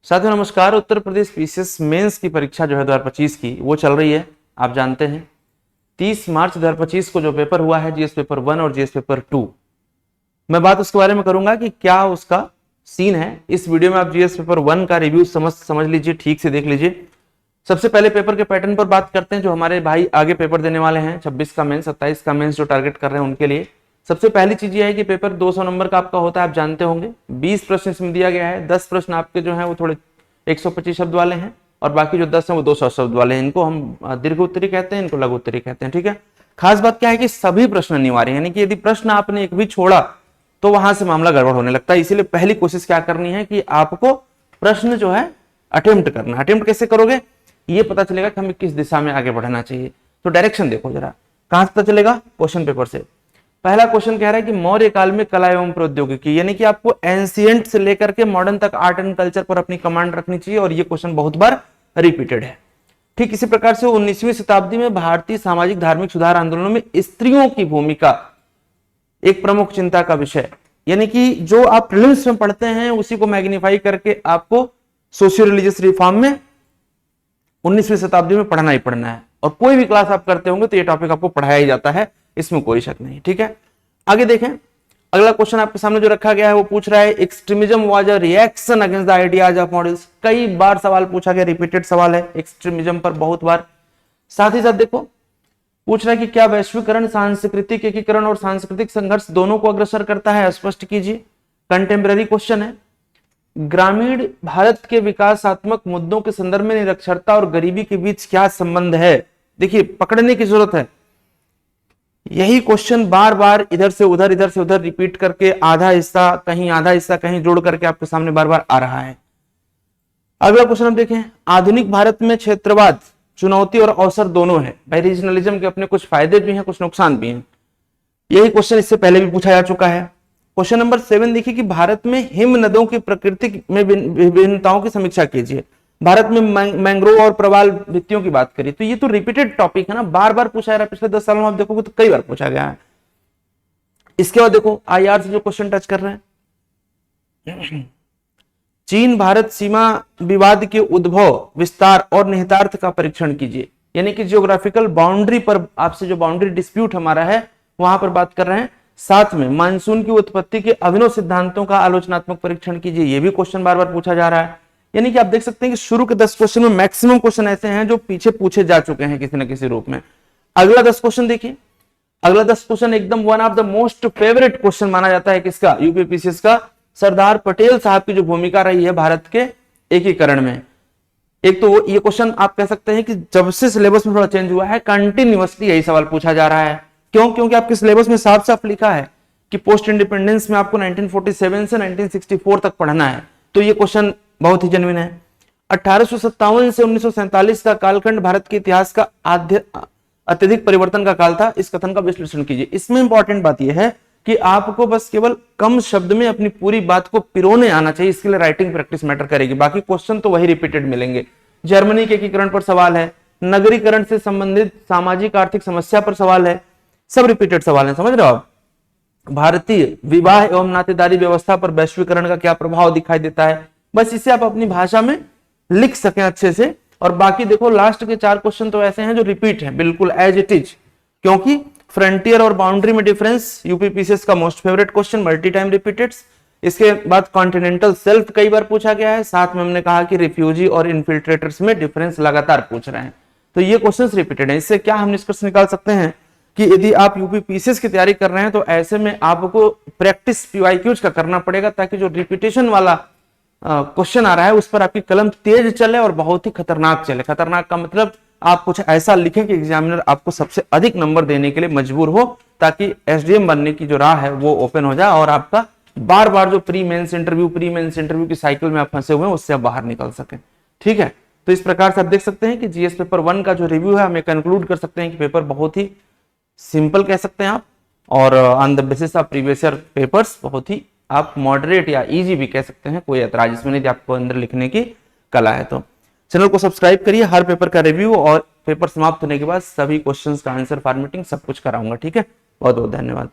साथियों नमस्कार। Uttar Pradesh PCS mains की परीक्षा जो है 2025 की वो चल रही है। आप जानते हैं 30 मार्च 2025 को जो पेपर हुआ है जीएस पेपर 1 और जीएस पेपर 2, मैं बात उसके बारे में करूंगा कि क्या उसका सीन है। इस वीडियो में आप जीएस पेपर 1 का रिव्यू समझ लीजिए, ठीक से देख लीजिए। सबसे पहले पेपर के पैटर्न पर बात करते हैं जो हमारे भाई आगे पेपर देने वाले हैं। 26 का मेंस, 27 का मेंस जो टारगेट कर रहे हैं उनके लिए सबसे पहली चीज ये है कि पेपर 200 नंबर का आपका होता है, आप जानते होंगे। 20 प्रश्न इसमें दिया गया है। 10 प्रश्न आपके जो है वो थोड़े 125 शब्द वाले हैं और बाकी जो 10 हैं वो 200 शब्द वाले हैं। इनको हम दीर्घ उत्तरी कहते हैं, इनको लघु उत्तरी कहते हैं। ठीक है, खास बात क्या है कि सभी प्रश्न अनिवार्य है, यानी कि यदि प्रश्न आपने एक भी छोड़ा तो वहां से मामला गड़बड़ होने लगता है। इसीलिए पहली कोशिश क्या करनी है कि आपको प्रश्न जो है अटेम्प्ट करना। अटेम्प्ट कैसे करोगे ये पता चलेगा कि हमें किस दिशा में आगे बढ़ना चाहिए। तो डायरेक्शन देखो जरा, कहां से पता चलेगा? क्वेश्चन पेपर से। पहला क्वेश्चन कह रहा है कि मौर्य काल में कला एवं प्रौद्योगिकी, यानी कि आपको एंशिएंट से लेकर के मॉडर्न तक आर्ट एंड कल्चर पर अपनी कमांड रखनी चाहिए और ये क्वेश्चन बहुत बार रिपीटेड है। ठीक इसी प्रकार से 19वीं शताब्दी में भारतीय सामाजिक धार्मिक सुधार आंदोलनों में स्त्रियों की भूमिका एक प्रमुख चिंता का विषय, यानी कि जो आप प्रीलिम्स में पढ़ते हैं उसी को मैग्नीफाई करके आपको सोशियो रिलीजियस रिफॉर्म में 19वीं शताब्दी में पढ़ना ही पढ़ना है। और कोई भी क्लास आप करते होंगे तो ये टॉपिक आपको पढ़ाया ही जाता है, इसमें कोई शक नहीं। ठीक है, आगे देखें। अगला क्वेश्चन आपके सामने जो रखा गया है वो पूछ रहा है extremism was a reaction against the ideas of models. कई बार सवाल पूछा गया, रिपीटेड सवाल है एक्सट्रीमिज्म पर बहुत बार। साथ ही साथ देखो पूछ रहा है कि क्या वैश्वीकरण सांस्कृतिक एकीकरण और सांस्कृतिक संघर्ष दोनों को अग्रसर करता है, स्पष्ट कीजिए। कंटेम्पररी क्वेश्चन है। ग्रामीण भारत के विकासात्मक मुद्दों के संदर्भ में निरक्षरता और गरीबी के बीच क्या संबंध है? देखिए पकड़ने की जरूरत है। यही क्वेश्चन बार बार इधर से उधर रिपीट करके आधा हिस्सा कहीं जोड़ करके आपके सामने बार बार आ रहा है। अगला क्वेश्चन हम देखें। आधुनिक भारत में क्षेत्रवाद चुनौती और अवसर दोनों है। भाई रीजनलिज्म के अपने कुछ फायदे भी हैं, कुछ नुकसान भी हैं। यही क्वेश्चन इससे पहले भी पूछा जा चुका है। क्वेश्चन नंबर 7 देखिए कि भारत में हिम नदों की प्रकृति में विभिन्नताओं की समीक्षा कीजिए। भारत में मैंग्रोव और प्रवाल भित्तियों की बात करी तो ये तो रिपीटेड टॉपिक है ना, बार बार पूछा जा रहा है। पिछले 10 सालों में आप देखोगे तो कई बार पूछा गया है। इसके बाद देखो आईआर से जो क्वेश्चन टच कर रहे हैं, चीन भारत सीमा विवाद के उद्भव विस्तार और निहितार्थ का परीक्षण कीजिए, यानी कि जियोग्राफिकल बाउंड्री पर आपसे जो बाउंड्री डिस्प्यूट हमारा है वहां पर बात कर रहे हैं। साथ में मानसून की उत्पत्ति के अभिनव सिद्धांतों का आलोचनात्मक परीक्षण कीजिए, ये भी क्वेश्चन बार बार पूछा जा रहा है। यानी कि आप देख सकते हैं कि शुरू के 10 क्वेश्चन में मैक्सिमम क्वेश्चन ऐसे हैं जो पीछे पूछे जा चुके हैं किसी न किसी रूप में। अगला 10 क्वेश्चन देखिए। अगला 10 क्वेश्चन एकदम one of the most favourite question माना जाता है किसका? यूपीपीसीएस का। सरदार पटेल साहब की जो भूमिका रही है भारत के एकीकरण में। एक तो ये क्वेश्चन आप कह सकते हैं कि जब से सिलेबस में थोड़ा चेंज हुआ है कंटिन्यूअसली यही सवाल पूछा जा रहा है। क्यों? क्योंकि आपके सिलेबस में साफ साफ लिखा है कि पोस्ट इंडिपेंडेंस में आपको 1947 से 1964 तक पढ़ना है। तो ये क्वेश्चन बहुत ही जेन्युइन है। 1857 से 1947 का कालखंड भारत के इतिहास का अत्यधिक परिवर्तन का काल था, इस कथन का विश्लेषण कीजिए। इसमें इंपॉर्टेंट बात यह है कि आपको बस केवल कम शब्द में अपनी पूरी बात को पिरोने आना चाहिए, इसके लिए राइटिंग प्रैक्टिस मैटर करेगी। बाकी क्वेश्चन तो वही रिपीटेड मिलेंगे। जर्मनी के एकीकरण पर सवाल है, नगरीकरण से संबंधित सामाजिक आर्थिक समस्या पर सवाल है, सब रिपीटेड सवाल है, समझ रहे हो आप। भारतीय विवाह एवं नातेदारी व्यवस्था पर वैश्वीकरण का क्या प्रभाव दिखाई देता है, बस इसे आप अपनी भाषा में लिख सकें अच्छे से। और बाकी देखो लास्ट के 4 क्वेश्चन तो ऐसे हैं जो रिपीट हैं बिल्कुल एज इट इज, क्योंकि फ्रंटियर और बाउंड्री में डिफरेंस यूपीपीसीएस का most favourite question, multi time repeated. इसके बाद कॉन्टिनेंटल सेल्फ कई बार पूछा गया है। साथ में हमने कहा कि रिफ्यूजी और इन्फिल्ट्रेटर्स में डिफरेंस लगातार पूछ रहे हैं। तो ये क्वेश्चंस रिपीटेड हैं। इससे क्या हम निष्कर्ष निकाल सकते हैं कि यदि आप यूपीपीसीएस की तैयारी कर रहे हैं तो ऐसे में आपको प्रैक्टिस पीवाईक्यूज का करना पड़ेगा, ताकि जो रिपीटेशन वाला क्वेश्चन आ रहा है उस पर आपकी कलम तेज चले और बहुत ही खतरनाक चले। खतरनाक का मतलब आप कुछ ऐसा लिखें कि एग्जामिनर आपको सबसे अधिक नंबर देने के लिए मजबूर हो, ताकि एसडीएम बनने की जो राह है वो ओपन हो जाए और आपका बार बार जो प्री मेंस इंटरव्यू की साइकिल में आप फंसे हुए हैं उससे आप बाहर निकल सकें। ठीक है, तो इस प्रकार से आप देख सकते हैं कि जीएस पेपर 1 का जो रिव्यू है हमें कंक्लूड कर सकते हैं कि पेपर बहुत ही सिंपल कह सकते हैं आप, और on the basis of previous year papers बहुत ही आप मॉडरेट या इजी भी कह सकते हैं। कोई ऐतराज इसमें नहीं, आपको अंदर लिखने की कला है। तो चैनल को सब्सक्राइब करिए, हर पेपर का रिव्यू और पेपर समाप्त होने के बाद सभी क्वेश्चंस का आंसर फॉर्मेटिंग सब कुछ कराऊंगा। ठीक है, बहुत बहुत धन्यवाद।